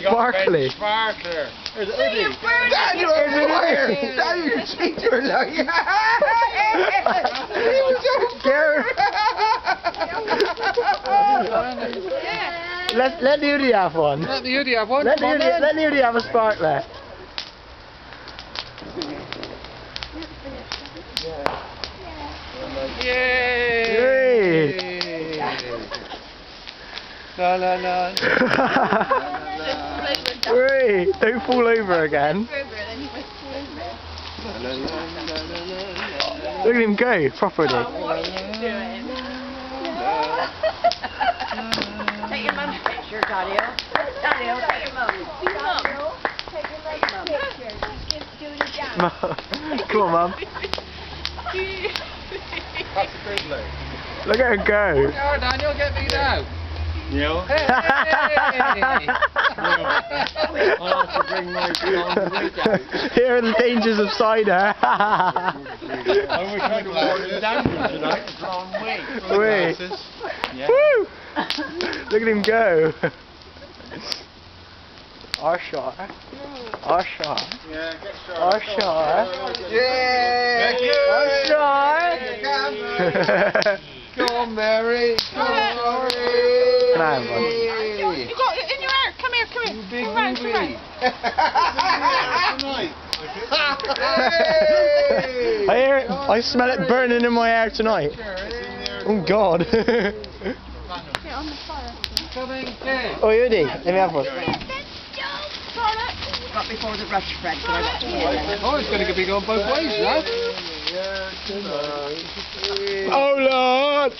sparkly. Sparkler. Daniel, There's a fire. Daniel, you cheat your luck. He was so Scared. Let the Udi have one. Let the Udi have one. Let the Come on, then. Udi have a sparkler. Yay! La la la. Wait, don't fall over again. Look at him go, properly. Take your mum's picture, Daniel. Daniel, take your mum. Come on, Mum. That's a big load. Look at her go. Oh, Daniel, get me now. Neil. Hey! I'll have to bring my blonde wig out. Here are the dangers of cider. I wish I'd worn Daniel tonight. Blonde wig. Wait. Glasses. Yeah. Woo! Look at him go. Our shot. Our shot. Yeah, get shot. Our shot. Yeah. Our shot. Go on, Mary. Go on, Mary. Can I have one? You got it in your hair. Come here, come here. You big Come round, come round. I hear it. I smell it burning in my hair tonight. Oh God. Coming in. Oh, Udi, let me have one. Got before the rush, Fred. Oh, it's going to be going both ways now. Oh Lord.